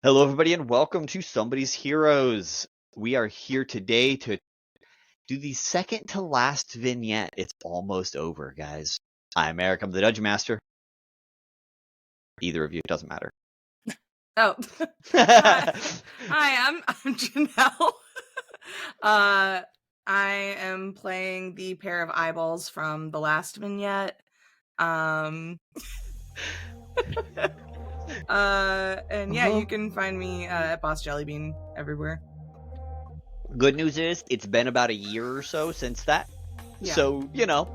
Hello, everybody, and welcome to Somebody's Heroes. We are here today to do the second to last vignette. It's almost over, guys. I'm Eric. I'm the Dungeon Master. Either of you, it doesn't matter. Oh, hi, I'm Janelle. I am playing the pair of eyeballs from the last vignette. And yeah, you can find me at Boss Jellybean everywhere. Good news is, it's been about a year or so since that. Yeah. So, you know,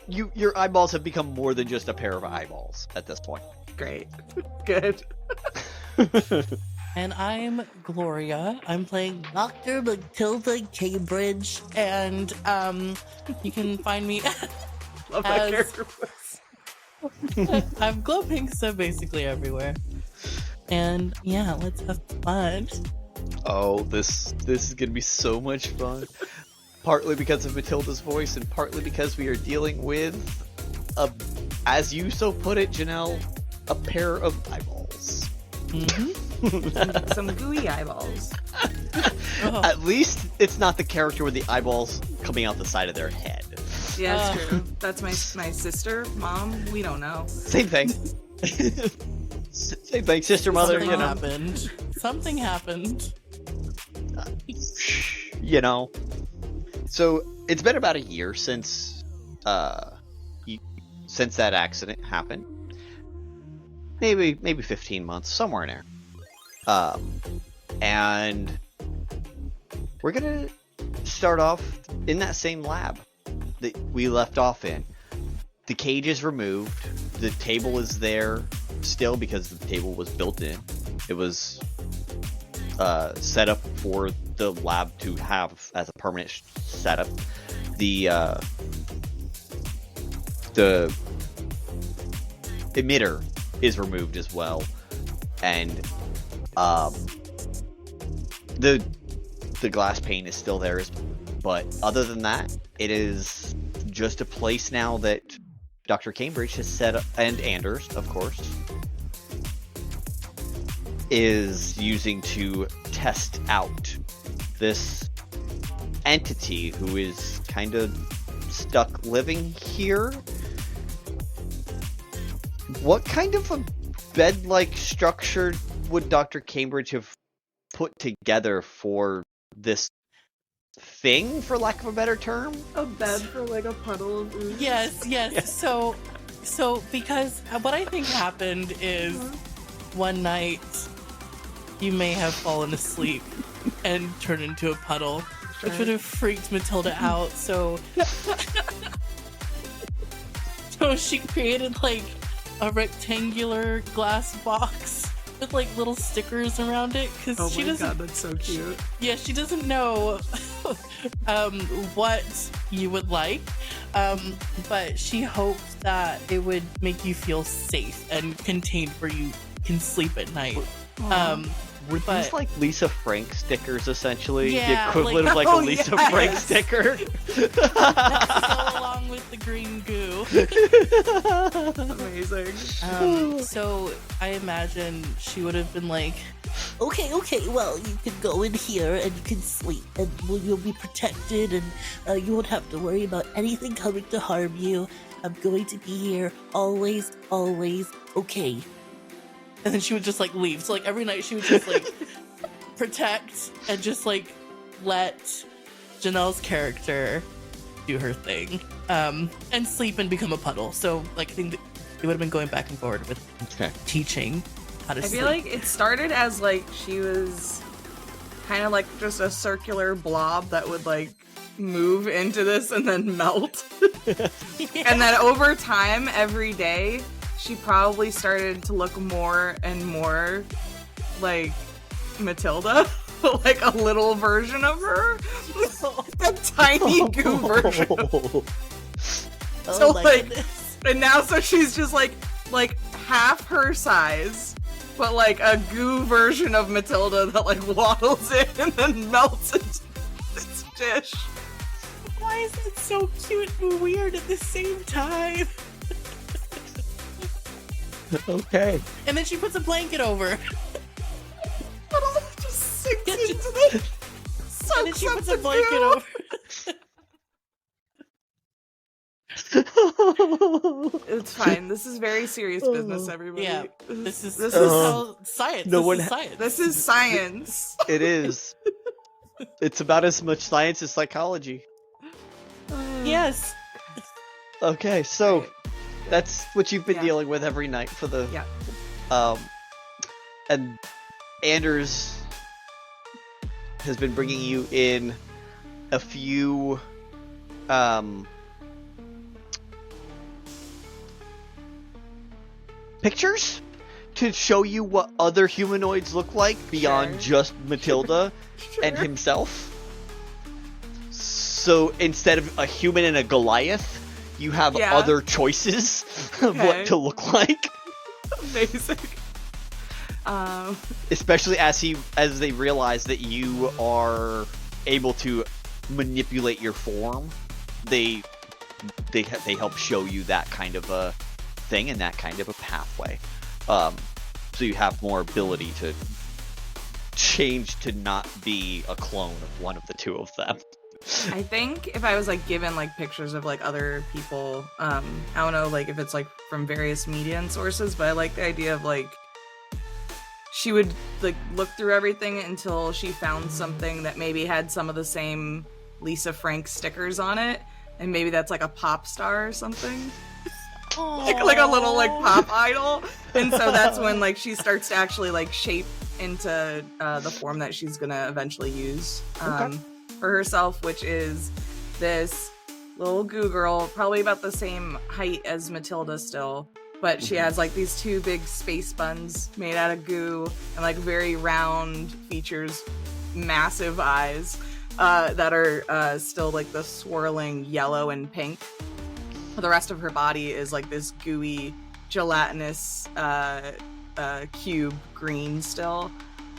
your eyeballs have become more than just a pair of eyeballs at this point. Great. Good. And I'm Gloria. I'm playing Dr. Matilda Cambridge, and you can find me Love that character. I'm glowpink, so basically everywhere. And yeah, let's have fun. Oh, this is gonna be so much fun. Partly because of Matilda's voice, and partly because we are dealing with as you so put it, Janelle, a pair of eyeballs. Mm-hmm. Some gooey eyeballs. Oh. At least it's not the character with the eyeballs coming out the side of their head. Yeah, that's true. That's my sister, mom. We don't know. Same thing. Same thing, sister, mother. Something happened. You know. So it's been about a year since that accident happened. Maybe 15 months, somewhere in there. And we're gonna start off in that same lab that we left off in. The cage is removed. The table is there still because the table was built in. It was set up for the lab to have as a permanent setup. The emitter is removed as well, and the glass pane is still there, but other than that, it is just a place now that Dr. Cambridge has set up, and Anders, of course, is using to test out this entity who is kind of stuck living here. What kind of a bed-like structure would Dr. Cambridge have put together for this thing, for lack of a better term? A bed for like a puddle of ooze. Yes. So because what I think happened is one night you may have fallen asleep and turned into a puddle, which would have freaked Matilda out. So she created like a rectangular glass box with like little stickers around it, because she doesn't. God, that's so cute. Yeah, she doesn't know what you would like, but she hoped that it would make you feel safe and contained where you can sleep at night. Were these like Lisa Frank stickers, essentially? Yeah, the equivalent of like a Lisa Frank sticker? Go along with the green goo. Amazing. So I imagine she would have been like, okay, well, you can go in here and you can sleep, and you'll be protected, and you won't have to worry about anything coming to harm you. I'm going to be here always, okay. And then she would just like leave. So like every night she would just like protect and just like let Janelle's character do her thing, and sleep and become a puddle. So like I think it would have been going back and forward with teaching how to sleep. I feel like it started as like she was kind of like just a circular blob that would like move into this and then melt. And then over time, every day, she probably started to look more and more like Matilda, like a little version of her, a tiny goo version. So like, goodness. And now so she's just like half her size, but like a goo version of Matilda that like waddles in and then melts into this dish. Why is it so cute and weird at the same time? Okay. And then she puts a blanket over. And then soaks she up puts the a blanket goo. over. It's fine. This is very serious business, everybody. Yeah, this is this how science. No this one is ha- science. this is science. It is. It's about as much science as psychology. Yes. Okay, so Right. that's what you've been Yeah. dealing with every night for the Yeah. And Anders has been bringing you in a few pictures to show you what other humanoids look like beyond Sure. just Matilda and Sure. himself. So instead of a human and a Goliath, you have Yeah. other choices of Okay. what to look like. Basic. Especially as they realize that you are able to manipulate your form, they help show you that kind of a thing and that kind of a pathway. So you have more ability to change to not be a clone of one of the two of them. I think if I was like given like pictures of like other people, I don't know like if it's like from various media and sources, but I like the idea of like she would like look through everything until she found something that maybe had some of the same Lisa Frank stickers on it, and maybe that's like a pop star or something. Like a little like pop idol, and so that's when like she starts to actually like shape into the form that she's gonna eventually use for herself, which is this little goo girl, probably about the same height as Matilda still, but she has like these two big space buns made out of goo and like very round features, massive eyes that are still like the swirling yellow and pink. The rest of her body is like this gooey, gelatinous cube green still.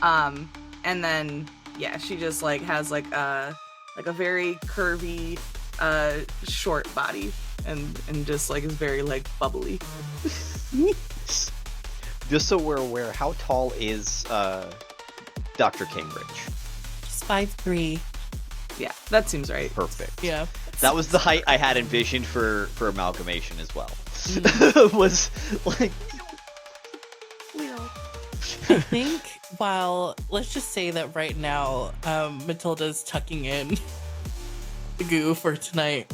And then yeah, she just like has like a very curvy short body and just like is very like bubbly. Just so we're aware, how tall is Dr. Cambridge? Just 5'3". Yeah, that seems right. Perfect. Yeah. That was the height I had envisioned for Amalgamation as well. Was like... I think while let's just say that right now, Matilda's tucking in the goo for tonight.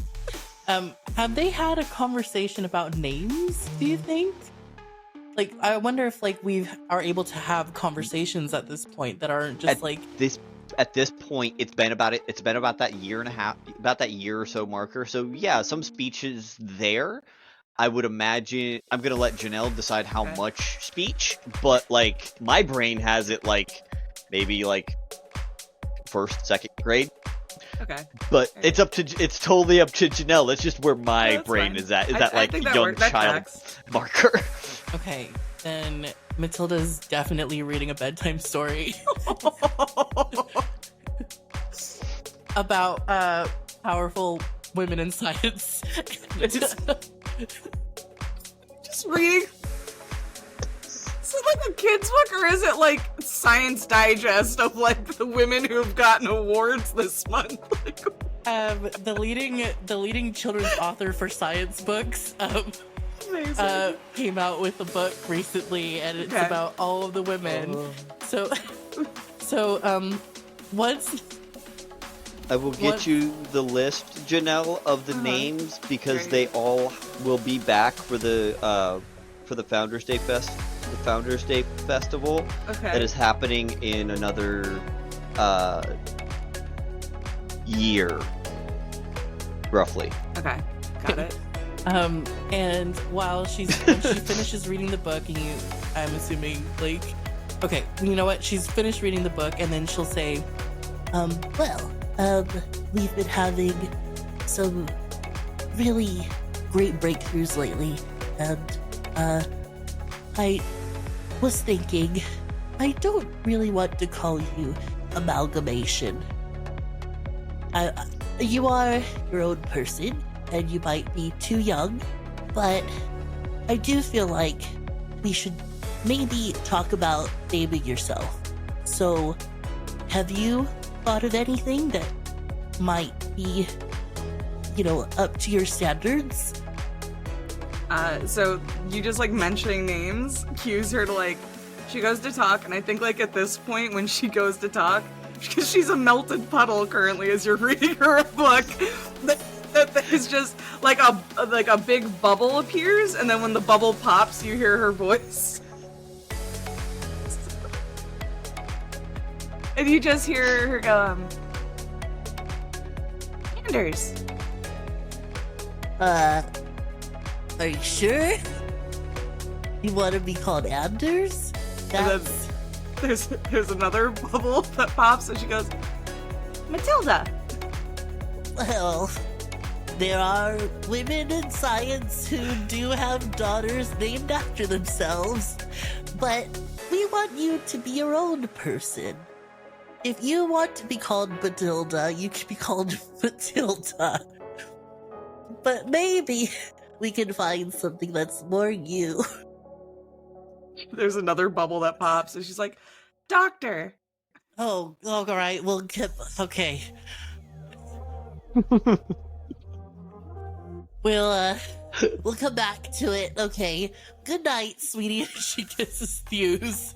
Have they had a conversation about names, do you think? Like, I wonder if like we are able to have conversations at this point that aren't just At this point, it's been about that year and a half, about that year or so marker. So yeah, some speech is there. I would imagine I'm gonna let Janelle decide how much speech, but like my brain has it like maybe like first, second grade. Okay. But it's totally up to Janelle. That's just where my brain fine. is at. Is I that like think that young works. That child tracks. marker? okay, then Matilda's definitely reading a bedtime story about powerful women in science. Just reading. Is it like a kid's book or is it like Science Digest of like the women who have gotten awards this month? The leading children's author for science books Amazing. came out with a book recently, and it's about all of the women. So what's I will get you the list, Janelle, of the names because Great. they all will be back for the Founders Day Festival that is happening in another year, roughly. Okay, got it. And when she finishes reading the book, and I'm assuming like, okay, you know what? She's finished reading the book, and then she'll say, we've been having some really great breakthroughs lately, and I was thinking, I don't really want to call you Amalgamation. You are your own person, and you might be too young, but I do feel like we should maybe talk about naming yourself. So, have you thought of anything that might be, up to your standards? So you just like mentioning names cues her to like, she goes to talk, and I think like at this point when she goes to talk, because she's a melted puddle currently as you're reading her a book, that is just like a big bubble appears, and then when the bubble pops, you hear her voice. And you just hear her go, Anders. Are you sure? You want to be called Anders? And then there's another bubble that pops, and she goes, Matilda. Well, there are women in science who do have daughters named after themselves, but we want you to be your own person. If you want to be called Matilda, you can be called Matilda. But maybe we can find something that's more you. There's another bubble that pops, and she's like, Doctor. Oh, all right. Okay. We'll come back to it. Okay. Good night, sweetie. She kisses Thews.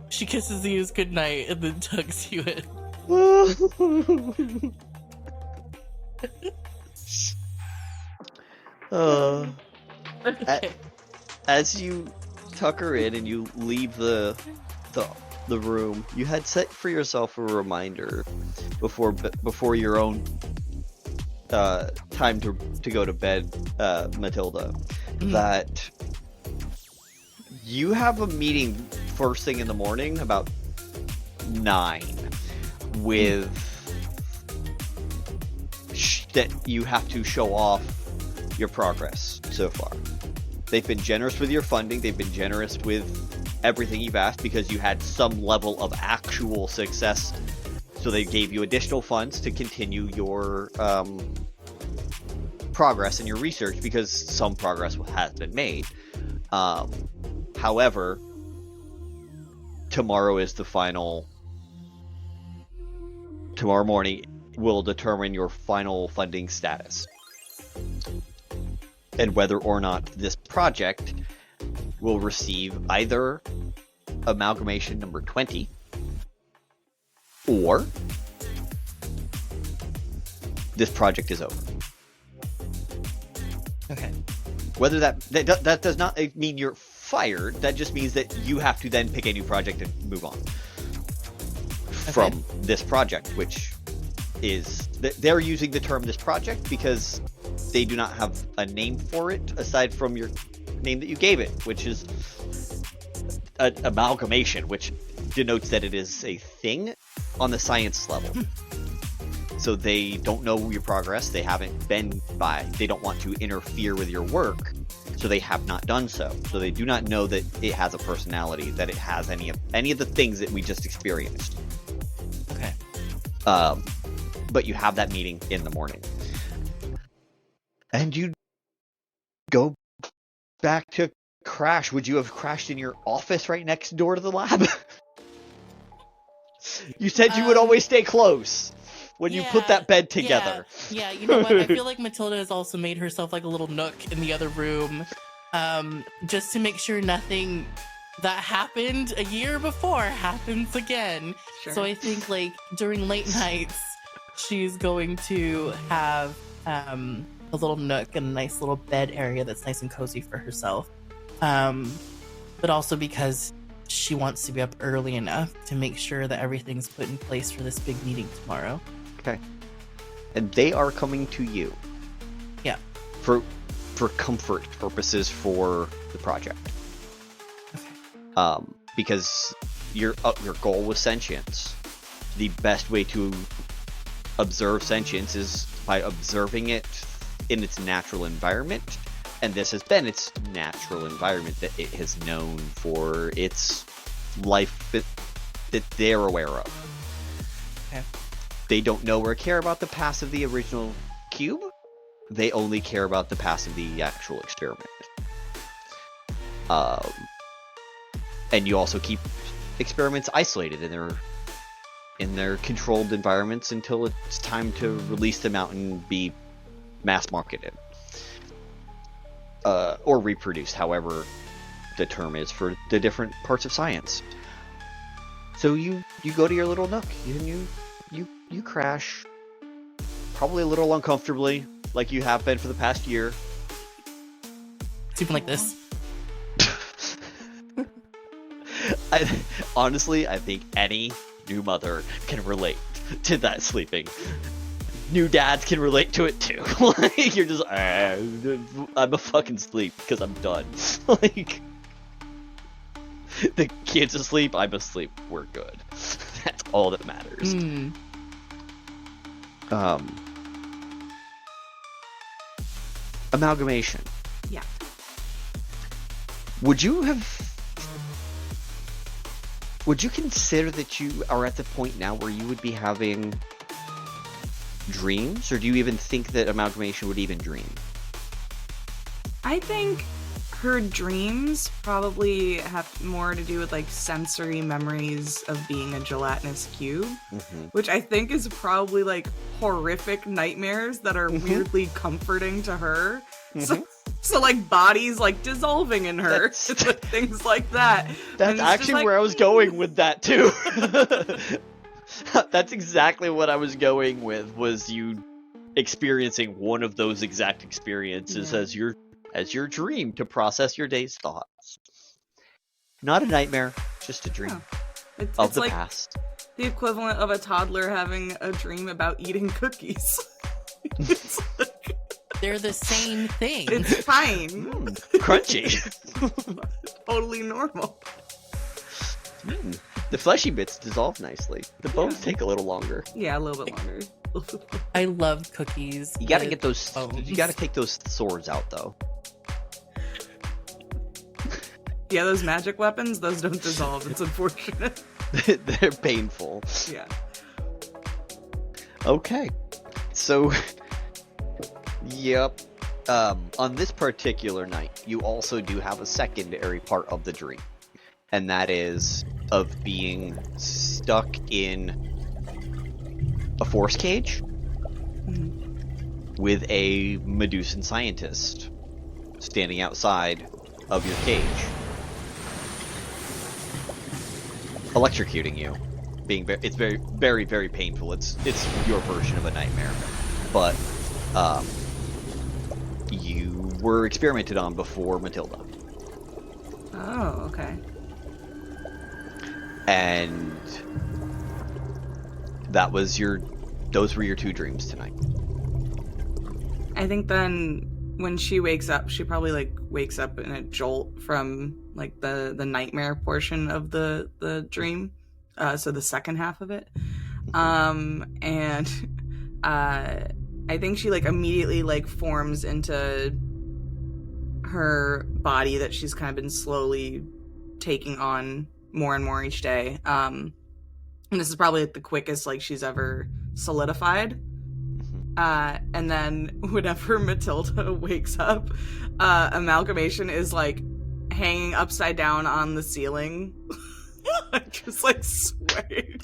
She kisses Thews good night and then tugs you in. Okay. As you tuck her in and you leave the room, you had set for yourself a reminder before your own time to go to bed, Matilda, that you have a meeting first thing in the morning about 9 with that you have to show off your progress so far. They've been generous with your funding. They've been generous with everything you've asked because you had some level of actual success. So they gave you additional funds to continue your progress in your research because some progress has been made. However, tomorrow is the final. Tomorrow morning will determine your final funding status and whether or not this project will receive either Amalgamation number 20 or this project is over. Okay. Whether that does not mean you're fired, that just means that you have to then pick a new project and move on from this project, which is they're using the term this project because they do not have a name for it aside from your name that you gave it, which is an amalgamation, which denotes that it is a thing on the science level. So they don't know your progress. They haven't been by. They don't want to interfere with your work, so they have not done so. So they do not know that it has a personality, that it has any of the things that we just experienced. Okay. But you have that meeting in the morning. And you go back to crash. Would you have crashed in your office right next door to the lab? You said you would always stay close when you put that bed together. Yeah, you know what? I feel like Matilda has also made herself like a little nook in the other room, just to make sure nothing that happened a year before happens again. Sure. So I think like during late nights, she's going to have a little nook and a nice little bed area that's nice and cozy for herself. But also because she wants to be up early enough to make sure that everything's put in place for this big meeting tomorrow. Okay. And they are coming to you. Yeah. For comfort purposes for the project. Okay. Because your goal was sentience. The best way to observe sentience is by observing it in its natural environment, and this has been its natural environment that it has known for its life that they're aware of. Okay. They don't know or care about the past of the original cube. They only care about the past of the actual experiment. And you also keep experiments isolated in their in their controlled environments until it's time to release them out and be mass marketed. Or reproduced, however the term is for the different parts of science. So you go to your little nook, and you crash, probably a little uncomfortably, like you have been for the past year. Sleeping like this. Honestly, I think any new mother can relate to that sleeping. New dads can relate to it too. Like, you're just, I'm a fucking sleep because I'm done. Like, the kid's asleep, I'm asleep, we're good. That's all that matters. Amalgamation. Yeah. Would you consider that you are at the point now where you would be having dreams, or do you even think that Amalgamation would even dream? I think her dreams probably have more to do with like sensory memories of being a gelatinous cube, which I think is probably like horrific nightmares that are weirdly comforting to her. So like bodies like dissolving in her, like, things like that. That's actually like, where I was going with that too. That's exactly what I was going with, was you experiencing one of those exact experiences as your dream to process your day's thoughts. Not a nightmare, just a dream of the past. The equivalent of a toddler having a dream about eating cookies. It's like, they're the same thing. It's fine. Crunchy. Totally normal. The fleshy bits dissolve nicely. The bones take a little longer. Yeah, a little bit longer. I love cookies. You gotta get those. You gotta take those swords out, though. Yeah, those magic weapons, those don't dissolve. It's unfortunate. They're painful. Yeah. Okay. So, yep. On this particular night, you also do have a secondary part of the dream. And that is of being stuck in a force cage with a Medusan scientist standing outside of your cage, electrocuting you. It's very, very, very painful. It's your version of a nightmare, but you were experimented on before Matilda. Oh, okay. And those were your two dreams tonight. I think then when she wakes up, she probably like wakes up in a jolt from like the nightmare portion of the dream. So the second half of it. And I think she like immediately like forms into her body that she's kind of been slowly taking on more and more each day. And this is probably like the quickest like she's ever solidified. And then whenever Matilda wakes up, Amalgamation is like hanging upside down on the ceiling. Just like swaying.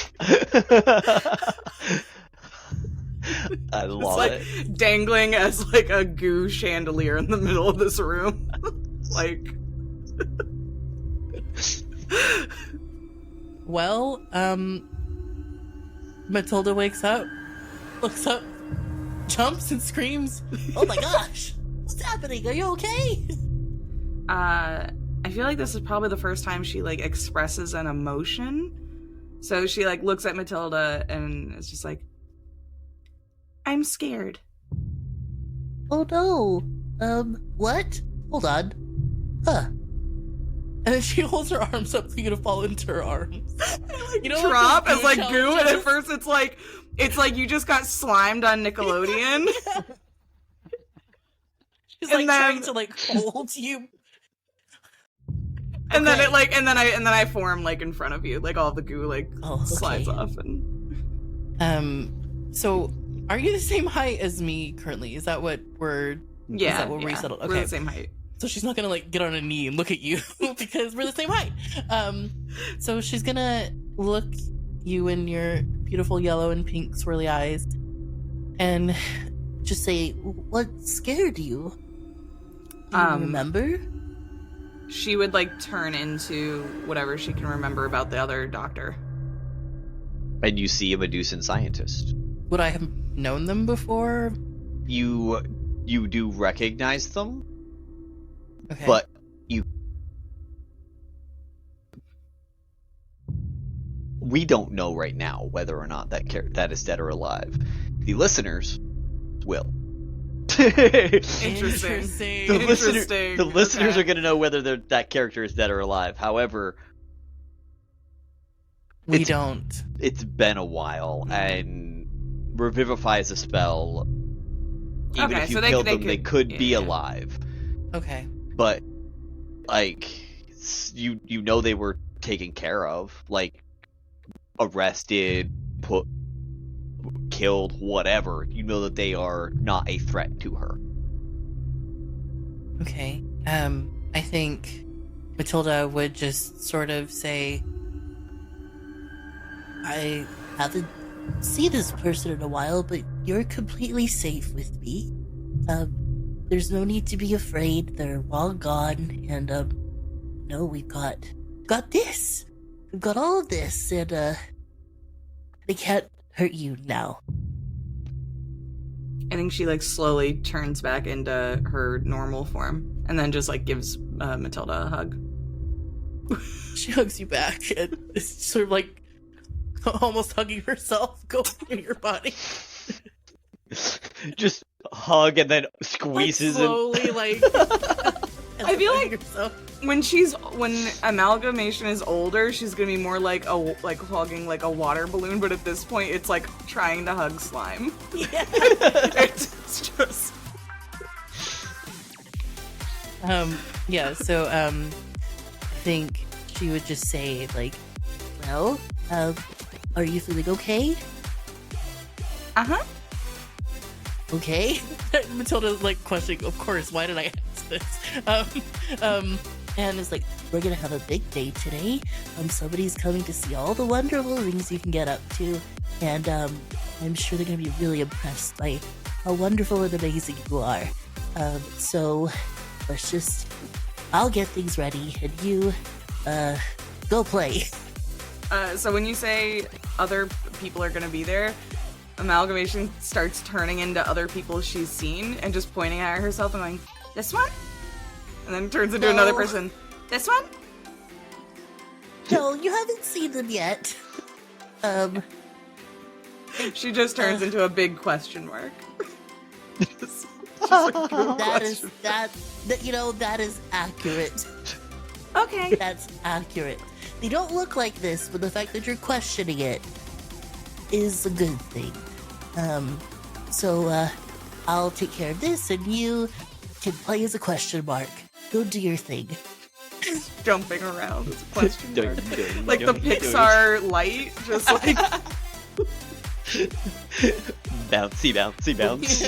I love it. Dangling as like a goo chandelier in the middle of this room. Like well, Matilda wakes up, looks up, jumps and screams, "Oh my gosh, what's happening? Are you okay?" I feel like this is probably the first time she like expresses an emotion. So she like looks at Matilda and it's just like, "I'm scared." Oh no. What? Hold on. Huh. And then she holds her arms up for you to fall into her arms. Like, you know, drop as like goo, and at first it's like you just got slimed on Nickelodeon. She's like trying to like hold you. And then it like and then I form like in front of you, like all the goo like slides off and so are you the same height as me currently? Is that what we're resettled? Okay. We're the same height. So she's not gonna like get on a knee and look at you because we're the same height. So she's gonna look you in your beautiful yellow and pink swirly eyes, and just say, "What scared you? Do you remember?" She would like turn into whatever she can remember about the other doctor. And you see a Medusan scientist. Would I have known them before? You do recognize them, Okay. but we don't know right now whether or not that is dead or alive. The listeners will. Interesting. The listeners are going to know whether that character is dead or alive. However, we don't. It's been a while, and Revivify is a spell. Even if you killed them, they could be alive. Okay. But, like, you know they were taken care of. Like, arrested, killed, whatever. You know that they are not a threat to her. Okay. I think Matilda would just sort of say, I haven't seen this person in a while, but you're completely safe with me. There's no need to be afraid. They're all gone, and no, we've got this. We've got all of this, and they can't hurt you now. I think she like slowly turns back into her normal form, and then just like gives Matilda a hug. She hugs you back, and it's sort of like almost hugging herself, going through your body. Just hug and then squeezes like slowly, like. I feel like when Amalgamation is older, she's gonna be more like hugging like a water balloon, but at this point, it's like trying to hug slime. Yeah. It's just. Yeah. So I think she would just say like, "Well, are you feeling okay?" Uh-huh. Okay. Matilda's like questioning, of course, why did I ask this? And it's like, we're gonna have a big day today. Somebody's coming to see all the wonderful things you can get up to, and I'm sure they're gonna be really impressed by how wonderful and amazing you are. So I'll get things ready, and you, go play. So when you say other people are gonna be there, Amalgamation starts turning into other people she's seen and just pointing at herself and going, "This one?" And then turns into another person. "This one?" No, you haven't seen them yet. She just turns into a big question mark. Just like, that is accurate. Okay. That's accurate. They don't look like this, but the fact that you're questioning it is a good thing. So I'll take care of this, and you can play as a question mark. Go do your thing. Jumping around as a question mark. Dun, Like the Pixar light, just like... bouncy, bouncy, bounce.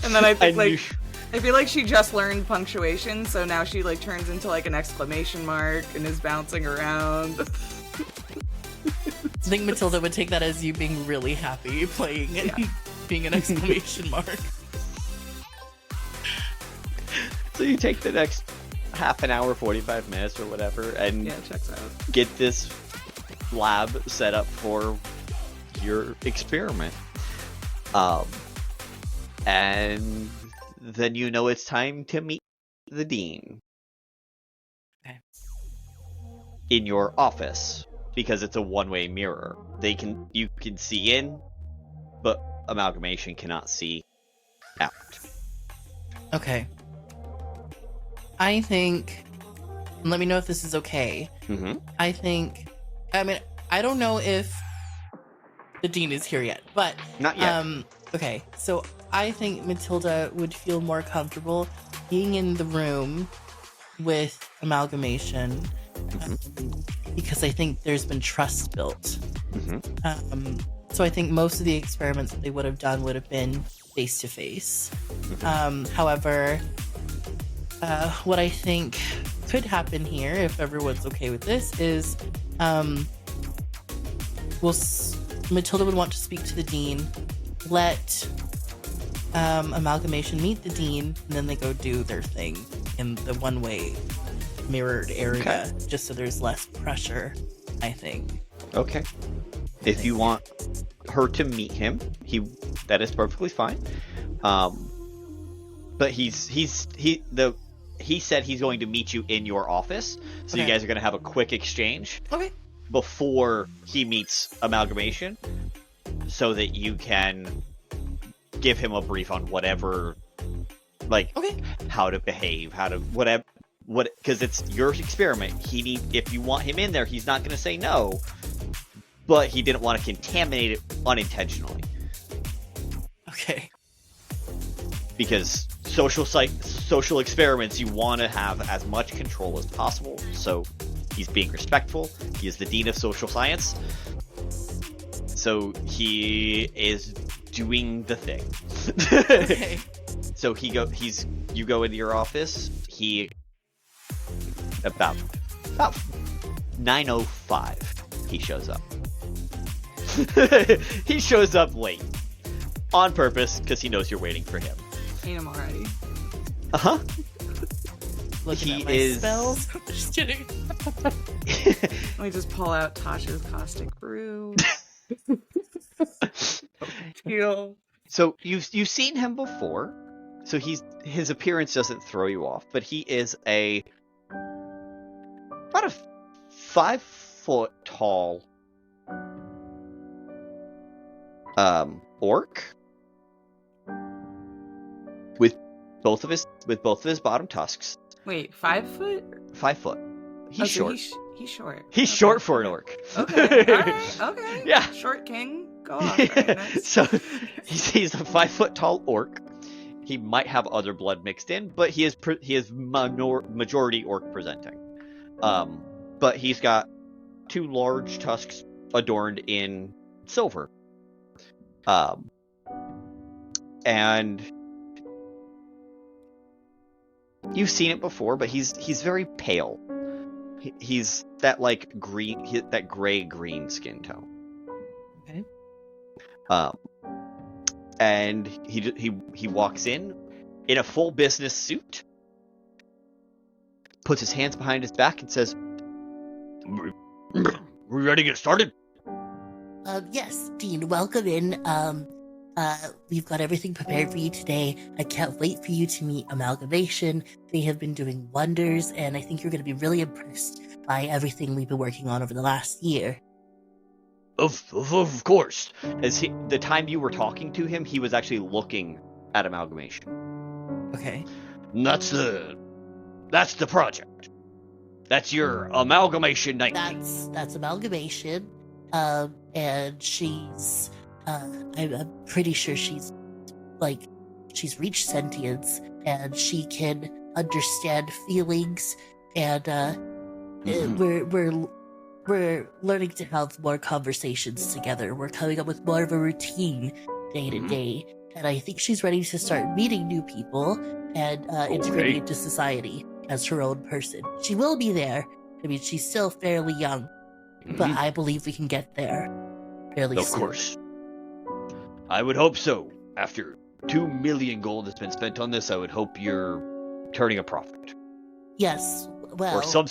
And then I feel like she just learned punctuation, so now she like turns into like an exclamation mark and is bouncing around. I think Matilda would take that as you being really happy playing and being an exclamation mark. So you take the next half an hour, 45 minutes or whatever, and checks out. get this lab set up for your experiment. And then you know it's time to meet the dean. Okay. In your office, because it's a one-way mirror. You can see in, but Amalgamation cannot see out. Okay. I think, let me know if this is okay. Mm-hmm. I don't know if the dean is here yet, but Not yet. Okay, so I think Matilda would feel more comfortable being in the room with Amalgamation, because I think there's been trust built. Mm-hmm. So I think most of the experiments that they would have done would have been face to face. However, what I think could happen here, if everyone's okay with this, is Matilda would want to speak to the dean. Let Amalgamation meet the dean, and then they go do their thing in the one-way mirrored area, just so there's less pressure, I think. Okay. If you want her to meet him, that is perfectly fine. But he said he's going to meet you in your office, so you guys are going to have a quick exchange before he meets Amalgamation, so that you can give him a brief on whatever, like how to behave, how to whatever, because it's your experiment. If you want him in there, he's not going to say no, but he didn't want to contaminate it unintentionally. Okay. Because social experiments, you want to have as much control as possible. So he's being respectful. He is the dean of social science. So he is doing the thing. Okay. So you go into your office. He about 9:05 he shows up. He shows up late on purpose because he knows you're waiting for him. Hate him already. Uh-huh. Looking at my spells. Just kidding. Let me just pull out Tasha's caustic brew. Deal. So you've seen him before. So his appearance doesn't throw you off, but he is about a 5 foot tall orc with both of his bottom tusks. Wait, 5 foot? 5 foot. He's short. He's short. He's short for an orc. Okay. All right. Okay. Yeah. Short king. Go off. Right, nice. So he's a 5 foot tall orc. He might have other blood mixed in, but he is majority orc presenting. But he's got 2 large tusks adorned in silver. And you've seen it before, but he's very pale. He's that that gray green skin tone. Okay. And he walks in a full business suit, puts his hands behind his back, and says, "We ready to get started?" Yes, Dean, welcome in. We've got everything prepared for you today. I can't wait for you to meet Amalgamation. They have been doing wonders, and I think you're going to be really impressed by everything we've been working on over the last year. Of course. The time you were talking to him, he was actually looking at Amalgamation. Okay. And that's the project. That's your Amalgamation 19. That's Amalgamation. And she's I'm pretty sure she's reached sentience, and she can understand feelings, and we're learning to have more conversations together. We're coming up with more of a routine day to day, and I think she's ready to start meeting new people and integrating into society as her own person. She will be there. I mean, she's still fairly young, but I believe we can get there fairly soon. Of course. I would hope so. After 2 million gold has been spent on this, I would hope you're turning a profit. Yes, well... Or some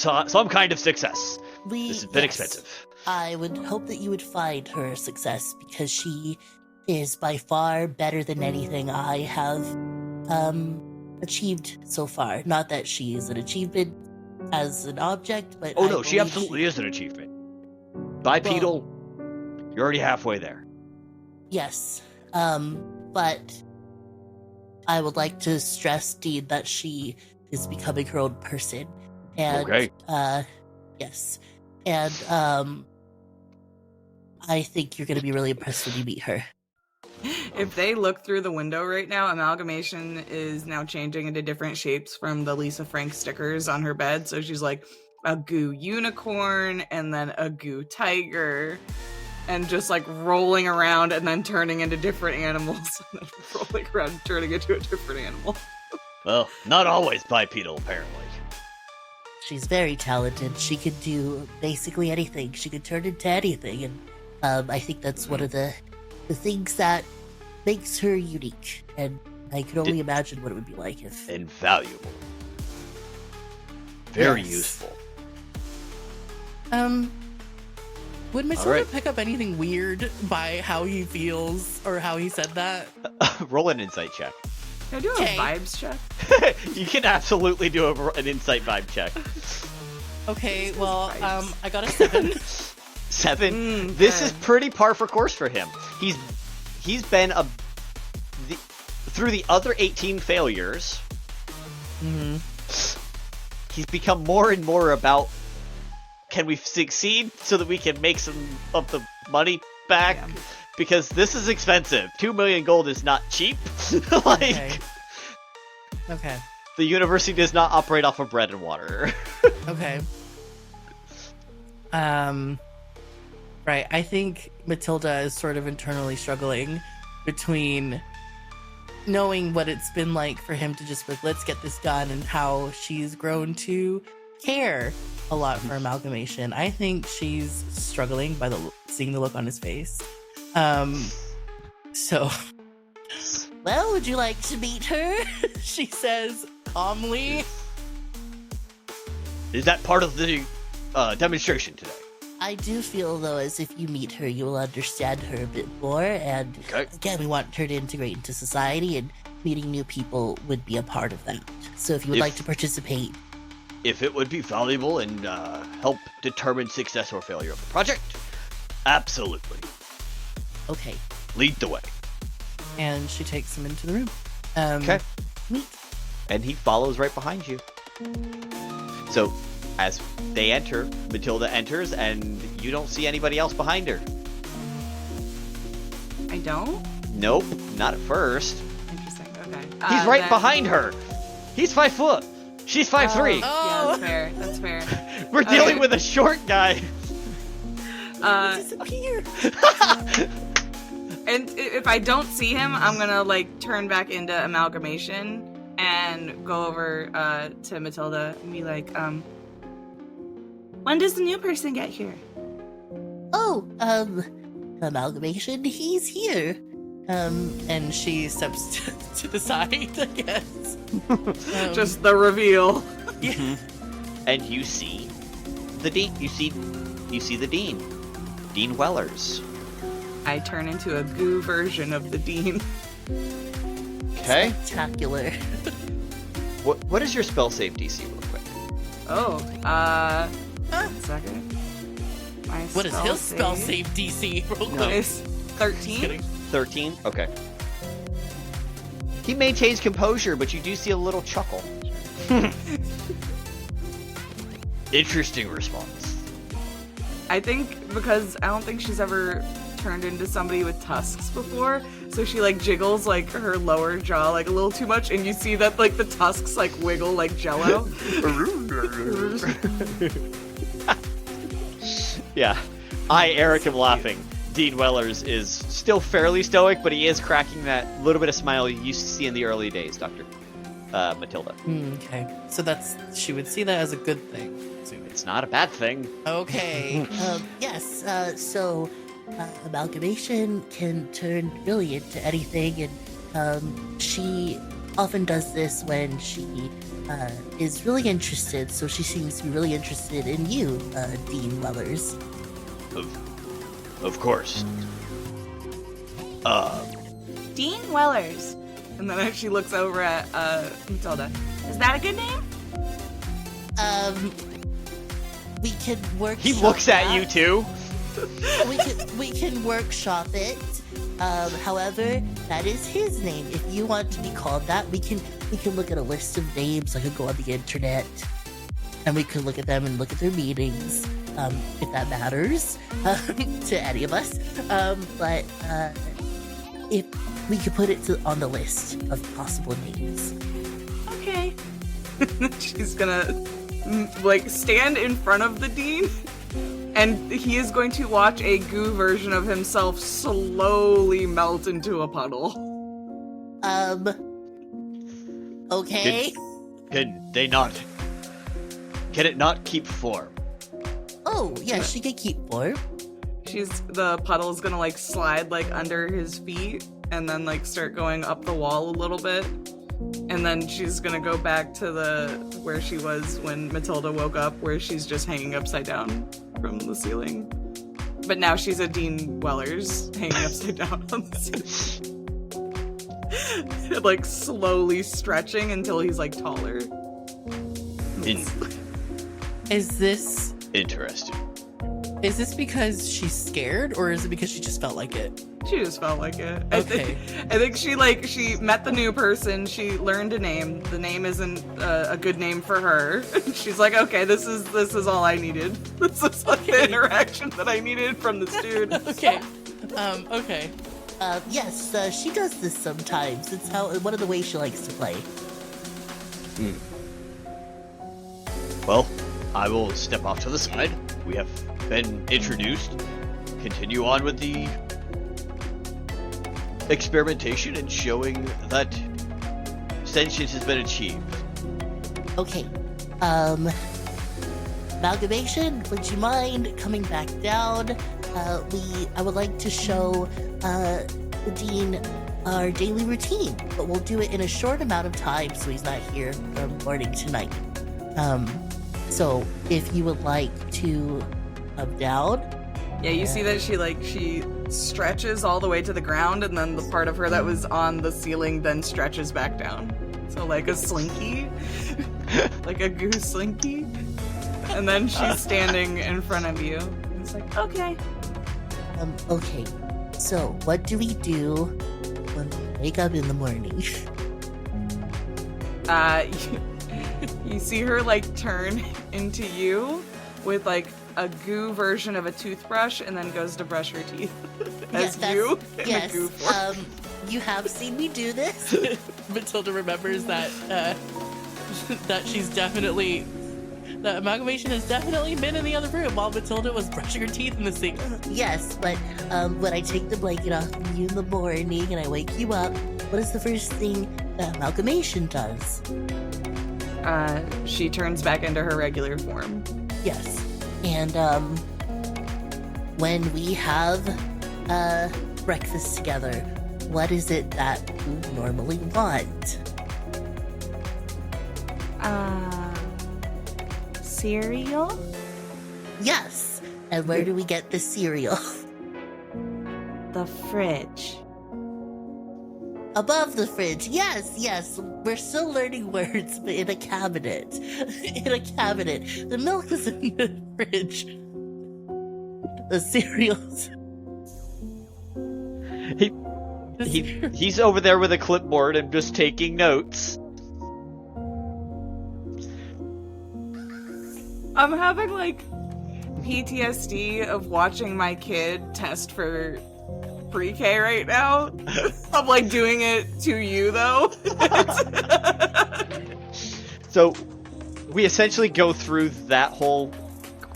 kind of success. This has been expensive. I would hope that you would find her a success, because she is by far better than anything I have achieved so far. Not that she is an achievement as an object, but oh no, she absolutely is an achievement. Bipedal, you're already halfway there. Yes, but I would like to stress, Dean, that she is becoming her own person. And, yes. And, I think you're going to be really impressed when you meet her. If they look through the window right now, Amalgamation is now changing into different shapes from the Lisa Frank stickers on her bed. So she's like a goo unicorn, and then a goo tiger, and just like rolling around and then turning into different animals, and then rolling around and turning into a different animal. Well, not always bipedal, apparently. She's very talented. She could do basically anything. She could turn into anything, and I think that's one of the things that makes her unique, and I could only imagine what it would be like if... Invaluable. Very Yes. useful. Would Matilda Alright. pick up anything weird by how he feels or how he said that? Roll an insight check. Can I do a Okay. vibes check? You can absolutely do an insight vibe check. Okay, well, vibes. I got a 7. 7. This is okay. pretty par for course for him. He's been through the other 18 failures. Mm-hmm. He's become more and more about, can we succeed so that we can make some of the money back? Yeah. Because this is expensive. 2 million gold is not cheap. Okay. Okay. The university does not operate off of bread and water. Okay. Right. I think Matilda is sort of internally struggling between knowing what it's been like for him to just be like, let's get this done, and how she's grown to care a lot for Amalgamation. I think she's struggling by seeing the look on his face. So, well, would you like to meet her? She says calmly. Is that part of the demonstration today? I do feel, though, as if you meet her, you will understand her a bit more, and Okay. again, we want her to integrate into society, and meeting new people would be a part of that. So if you would like to participate, If it would be valuable and help determine success or failure of the project, absolutely. okay. Lead the way. And she takes him into the room. Okay. Neat. And he follows right behind you. So, as they enter, Matilda enters, and you don't see anybody else behind her. I don't? Nope, not at first. Interesting, okay. He's right then- behind her. He's 5 foot. She's 5'3". Yeah, that's fair. That's fair. We're dealing Okay. with a short guy. Disappear. And if I don't see him, I'm gonna like turn back into Amalgamation and go over to Matilda and be like, when does the new person get here? Oh, Amalgamation, he's here. And she steps to the side, I guess. Just the reveal. Yeah. And you see the dean. You see the dean. Dean Wellers. I turn into a goo version of the dean. Okay. Spectacular. What is your spell save DC real quick? Oh, 1 second. My What is his spell save DC? Real quick. Is 13? 13? Okay. He maintains composure, but you do see a little chuckle. Interesting response. I think because I don't think she's ever turned into somebody with tusks before, so she like jiggles like her lower jaw like a little too much, and you see that like the tusks like wiggle like jello. Yeah. I, Eric, am laughing. Dean Wellers is still fairly stoic, but he is cracking that little bit of smile you used to see in the early days, Dr. Matilda. Okay. So she would see that as a good thing. It's not a bad thing. Okay. Yes. So Amalgamation can turn really into anything, and she often does this when she is really interested. So she seems to be really interested in you, Dean Wellers. Of course. Dean Wellers. And then she looks over at Matilda. Is that a good name? We can work. He looks at you too. We can workshop it. However, that is his name. If you want to be called that, we can look at a list of names. I could go on the internet, and we could look at them and look at their meanings, if that matters to any of us. But if we could put it on the list of possible names. Okay. She's gonna like stand in front of the dean, and he is going to watch a goo version of himself slowly melt into a puddle. Okay. Can it not keep form? Oh, yeah, she can keep form. the puddle's gonna like slide like under his feet and then like start going up the wall a little bit. And then she's gonna go back to where she was when Matilda woke up, where she's just hanging upside down from the ceiling. But now she's a Dean Wellers hanging upside down on the ceiling. Like slowly stretching until he's like taller. Is this Interesting. Is this because she's scared, or is it because she just felt like it? She just felt like it. Okay. I think she met the new person. She learned a name. The name isn't a good name for her. She's like, okay, this is all I needed. This is like the interaction that I needed from this dude. Okay. Okay. Yes, she does this sometimes. It's one of the ways she likes to play. Well, I will step off to the side. We have been introduced. Continue on with the experimentation and showing that sentience has been achieved. Okay. Amalgamation, would you mind coming back down? I would like to show the Dean our daily routine, but we'll do it in a short amount of time so he's not here from morning to night. So if you would like to come down. Yeah, you see that she stretches all the way to the ground, and then the part of her that was on the ceiling then stretches back down. So like a slinky, like a goose slinky. And then she's standing in front of you. And it's like, okay. Okay. So what do we do when we wake up in the morning? You see her like turn into you with like a goo version of a toothbrush, and then goes to brush her teeth as you in a goo form. You have seen me do this. Matilda remembers that that Amalgamation has definitely been in the other room while Matilda was brushing her teeth in the sink. Yes, but when I take the blanket off you in the morning and I wake you up, what is the first thing that Amalgamation does? She turns back into her regular form. Yes. And when we have breakfast together, what is it that you normally want? Cereal? Yes. And where do we get the cereal? The fridge. Above the fridge. Yes. We're still learning words, but in a cabinet. In a cabinet. The milk is in the fridge. The cereals. He's over there with a clipboard and just taking notes. I'm having like PTSD of watching my kid test for pre-K right now. I'm like doing it to you though. So we essentially go through that whole,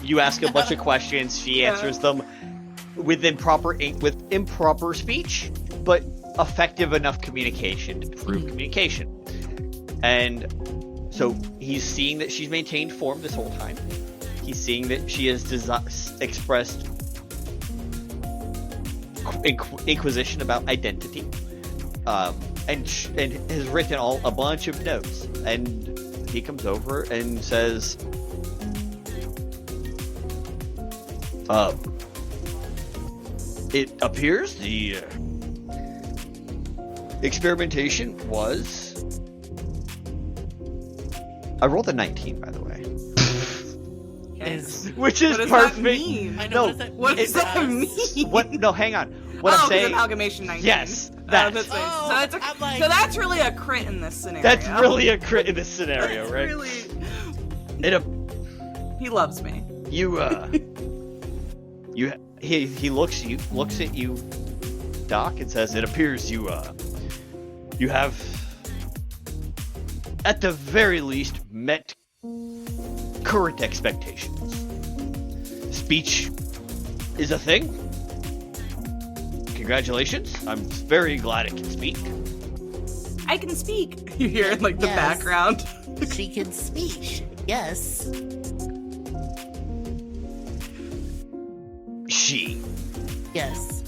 you ask a bunch of questions, she answers them with improper speech, but effective enough communication to prove communication. And so he's seeing that she's maintained form this whole time. He's seeing that she has expressed inquisition about identity, and has written a bunch of notes. And he comes over and says, "It appears the experimentation was." I rolled a 19, by the way. Which is what does perfect. That mean? I know, No, What does that mean? What? No, hang on. What I'm saying. Amalgamation 19. Yes, that. That's nice. Oh, so that's really a crit in this scenario. That's really a crit in this scenario, right? Really. He loves me. He looks at you, Doc, and says, "It appears you have, at the very least, met current expectations. Speech is a thing. Congratulations. I'm very glad I can speak." I can speak. You hear in like the background. She can speak. Yes. She. Yes.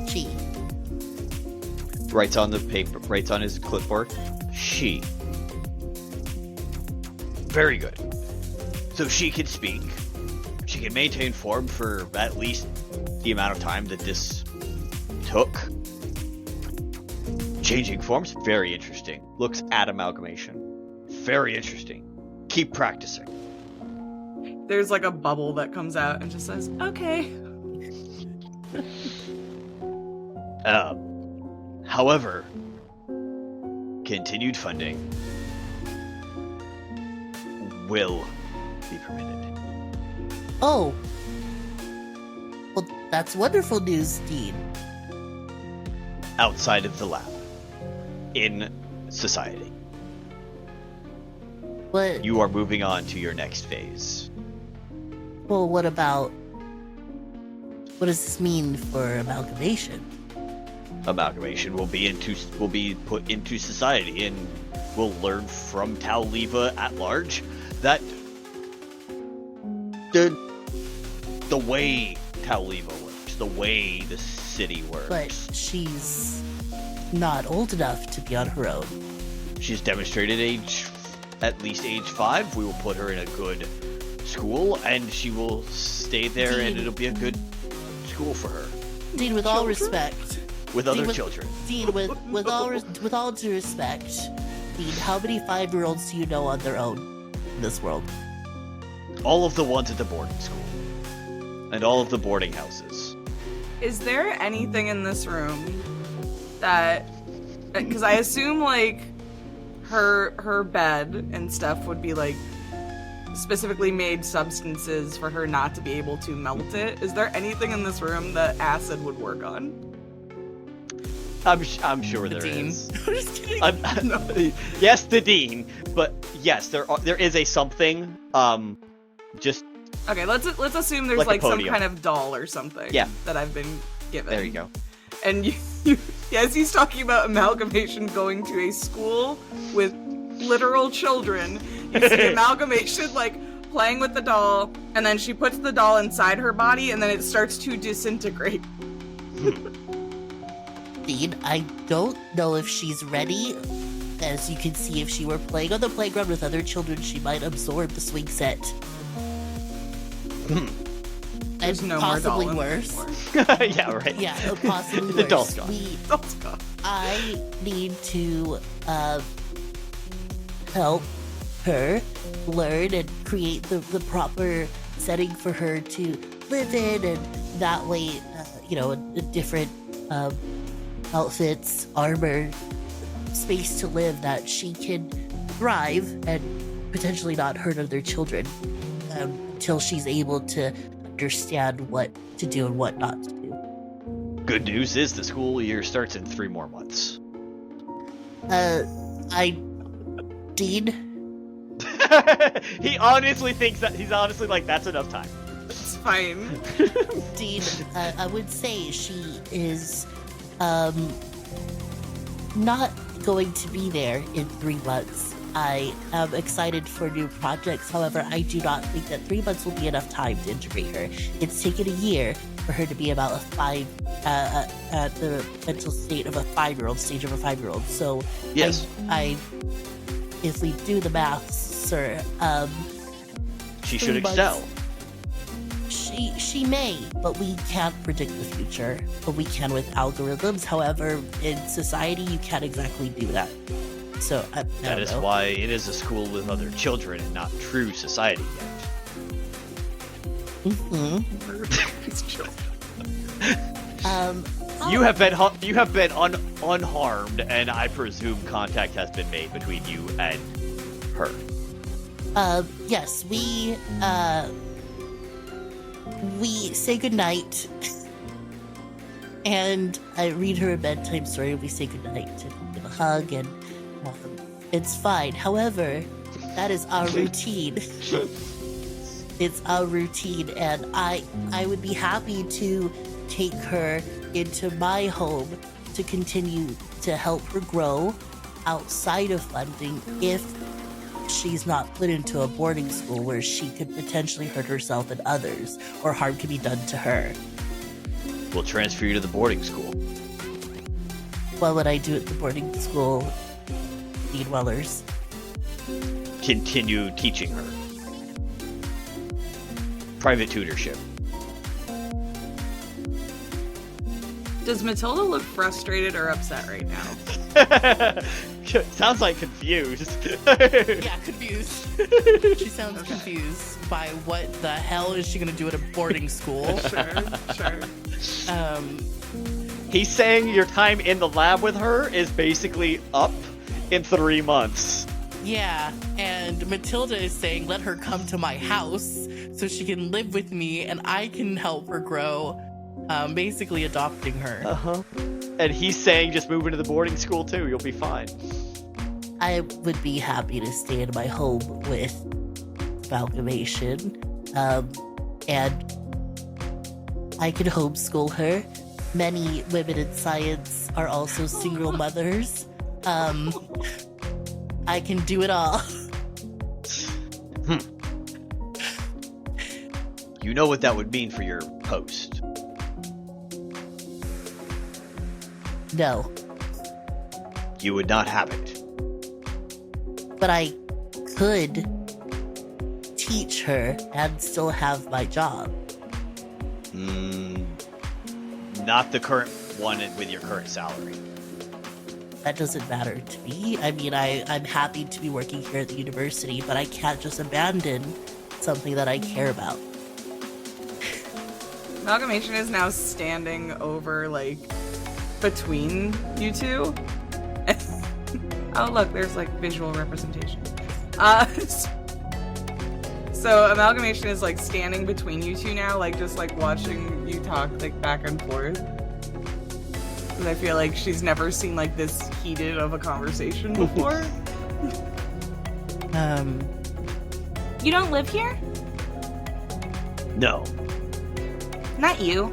She. Writes on the paper, writes on his clipboard. She. Very good. So she can speak. She can maintain form for at least the amount of time that this took. Changing forms, very interesting. Looks at amalgamation. Very interesting. Keep practicing. There's like a bubble that comes out and just says, okay. However, continued funding will be permitted. Oh. Well, that's wonderful news, Dean. Outside of the lab. In society. But, You are moving on to your next phase. well, what does this mean for amalgamation? Amalgamation will be put into society, and will learn from Tau Leva at large that the way Tau Leva works, the way the city works. But she's not old enough to be on her own. She's demonstrated at least age 5. We will put her in a good school, and she will stay there, and it'll be a good school for her. Dean, with all respect. With other children. Dean, with all due respect, Dean, how many 5-year-olds do you know on their own in this world? All of the ones at the boarding school. And all of the boarding houses. Is there anything in this room that, because I assume like her bed and stuff would be like specifically made substances for her not to be able to melt it. Is there anything in this room that acid would work on? I'm sure there Dean. is. I'm just kidding. Yes, the dean, but yes, there is a something. Just Okay, let's assume there's Like a like some podium. kind of doll or something. Yeah. That I've been given. there you go. And you as he's talking about amalgamation going to a school with literal children, you see amalgamation like playing with the doll, and then she puts the doll inside her body, and then it starts to disintegrate. Dean, I don't know if she's ready. As you can see, if she were playing on the playground with other children, she might absorb the swing set. There's And no more doll possibly in worse. there Yeah, right. Yeah, possibly The worse. doll's gone. Doll's gone. I need to help her learn and create the proper setting for her to live in, and that way, different outfits, armor, space to live that she can thrive and potentially not hurt other children until she's able to understand what to do and what not to do. Good news is the school year starts in 3 more months. Dean, He honestly thinks that he's honestly like that's enough time. It's fine. Dean, I would say she is not going to be there in 3 months. I am excited for new projects. However, I do not think that 3 months will be enough time to integrate her. It's taken a year for her to be about at the mental state of a 5-year-old, stage of a 5-year-old. So, Yes. if we do the math, sir, She 3 should months. excel. She may, but we can't predict the future. But we can with algorithms. However, in society, you can't exactly do that. So I That don't is know. why it is a school with other children and not true society yet. Mhm. It's children. You have been unharmed, and I presume contact has been made between you and her. Yes, we say goodnight, and I read her a bedtime story. We say goodnight and give a hug, and it's fine. However, that is our routine. It's our routine, and I would be happy to take her into my home to continue to help her grow outside of funding if she's not put into a boarding school where she could potentially hurt herself and others, or harm could be done to her. We'll transfer you to the boarding school. What would I do at the boarding school, Dwellers? Continue teaching her. Private tutorship. Does Matilda look frustrated or upset right now? Sounds like confused. Yeah, confused. She sounds confused by what the hell is she gonna do at a boarding school. Sure. He's saying your time in the lab with her is basically up in 3 months. Yeah, and Matilda is saying let her come to my house so she can live with me and I can help her grow, basically adopting her. Uh-huh. And he's saying just move into the boarding school too, you'll be fine. I would be happy to stay in my home with Amalgamation, and I could homeschool her. Many women in science are also single mothers. I can do it all. You know what that would mean for your post. No, You would not have it. but I could teach her and still have my job. Not the current one with your current salary. That doesn't matter to me. I mean, I'm happy to be working here at the university, but I can't just abandon something that I care about. Amalgamation is now standing over, like, between you two. Oh, look, there's, like, visual representation. So Amalgamation is, like, standing between you two now, like, just, like, watching you talk, like, back and forth. Because I feel like she's never seen, like, this heated of a conversation before. You don't live here? No. Not you.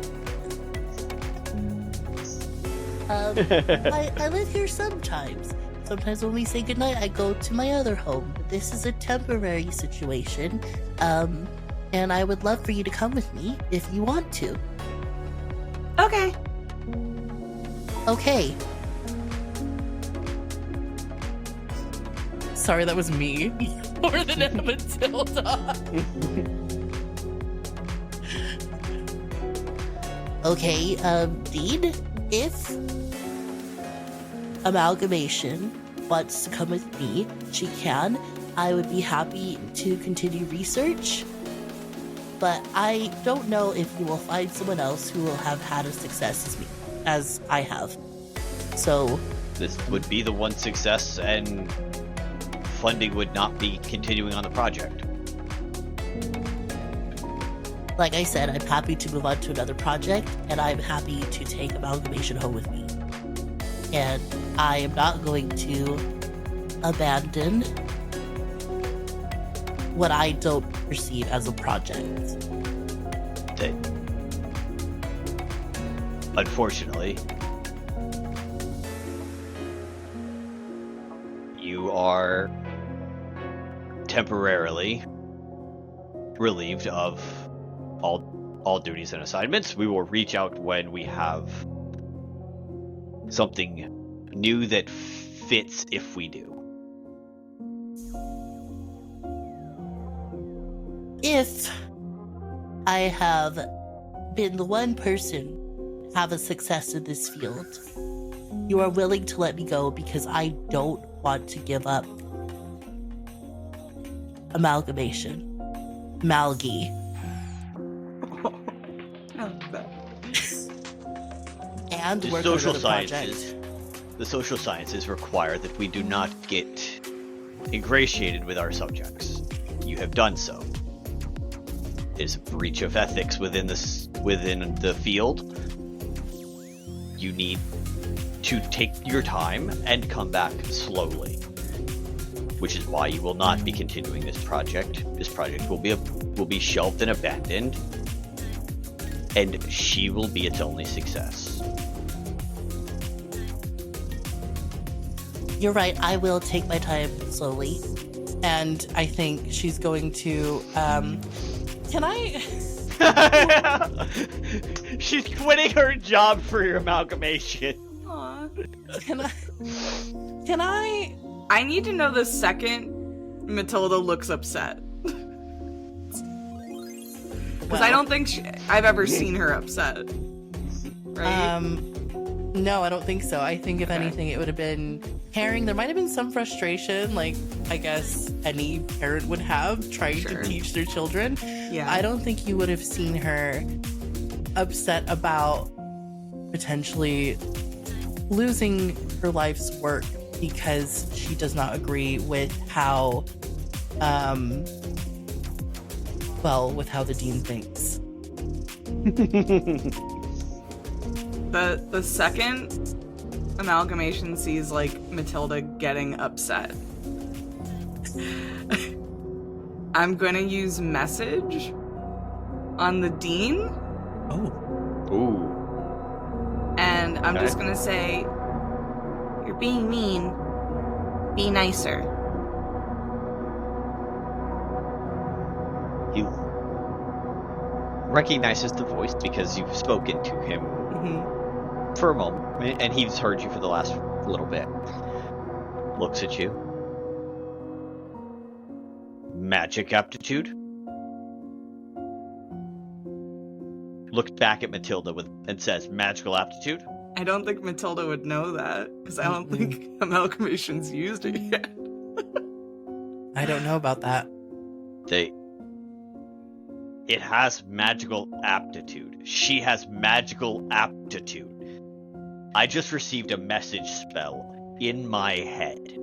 I live here sometimes. Sometimes when we say goodnight, I go to my other home. This is a temporary situation, and I would love for you to come with me if you want to. Okay. Okay. Sorry, that was me more than Matilda. Okay, Dean, if Amalgamation wants to come with me, she can. I would be happy to continue research, but I don't know if you will find someone else who will have had a success as I have. So This would be the one success, and funding would not be continuing on the project. like I said, I'm happy to move on to another project, and I'm happy to take Amalgamation home with me. And I am not going to abandon what I don't perceive as a project. That, unfortunately, you are temporarily relieved of all duties and assignments. We will reach out when we have something new that fits, if we do. If I have been the one person to have a success in this field, you are willing to let me go because I don't want to give up Amalgamation. Malgi. I love that. And The work on social another sciences, project. the social sciences require that we do not get ingratiated with our subjects. You have done so. It is a breach of ethics within the field. You need to take your time and come back slowly, which is why you will not be continuing this project. This project will be shelved and abandoned, and she will be its only success. You're right, I will take my time slowly. And I think she's going to, can I She's quitting her job for your amalgamation. Aw. Can I? I need to know the second Matilda looks upset. Because I don't think I've ever seen her upset. Right? No, I don't think so. I think if Okay. anything, it would have been caring. There might have been some frustration, like I guess any parent would have trying Sure. to teach their children. Yeah. I don't think you would have seen her upset about potentially losing her life's work because she does not agree with how, with how the dean thinks. The second Amalgamation sees like Matilda getting upset, I'm gonna use message on the dean, Oh. Ooh. and I'm Okay. just gonna say, "You're being mean. Be nicer." He recognizes the voice because you've spoken to him Mhm. for a moment, and he's heard you for the last little bit. Looks at you. Magic aptitude. Looks back at Matilda and says, "Magical aptitude." I don't think Matilda would know that because I don't think Amalgamation's used it yet. I don't know about that. It has magical aptitude. She has magical aptitude. I just received a message spell in my head.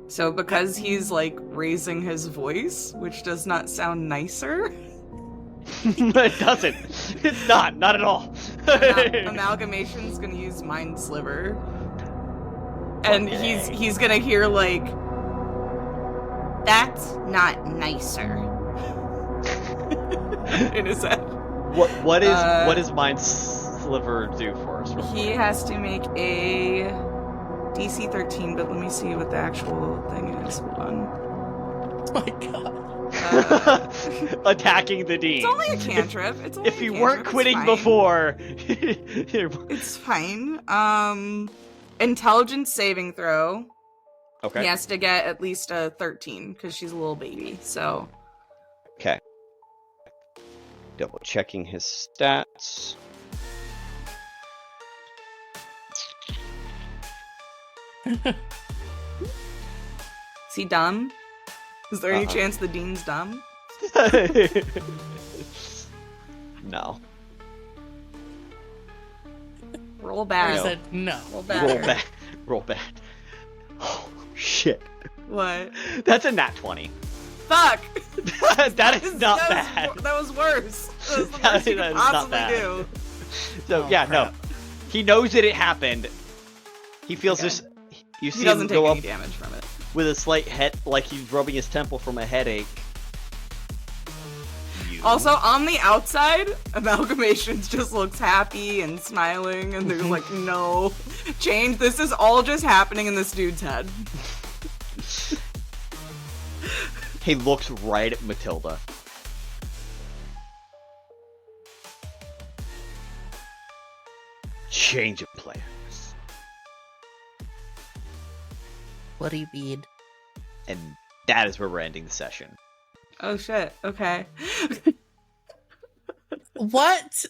So because he's like raising his voice, which does not sound nicer, It doesn't. It's not at all. Amalgamation's gonna use Mind Sliver, and Okay. he's gonna hear like, "That's not nicer," in his head. What does Mind Sliver do for us? He has to make a DC 13, but let me see what the actual thing is. Hold on. Oh my god. Attacking the dean. It's only a cantrip. It's only If a you cantrip. weren't It's quitting fine. before, It's fine. Intelligence saving throw. okay. He has to get at least a 13 because she's a little baby. So Okay. Double checking his stats. is he dumb? Is there any Uh-uh. chance the dean's dumb? No. Roll I bad. No. said no. Roll bad. Roll back. Roll back. Oh shit. What? That's a nat 20. Fuck. That is not bad. That was worse. That was the That worst you is could not possibly bad. do. So Oh, yeah, crap. no. He knows that it happened. He feels Okay. this. You see He doesn't him take go any up damage from it. with a slight head, like he's rubbing his temple from a headache. You- Also, on the outside, Amalgamations just looks happy and smiling, and they're like, no. Change, this is all just happening in this dude's head. he looks right at Matilda. Change of plans. What do you mean? And that is where we're ending the session. Oh shit, okay. What?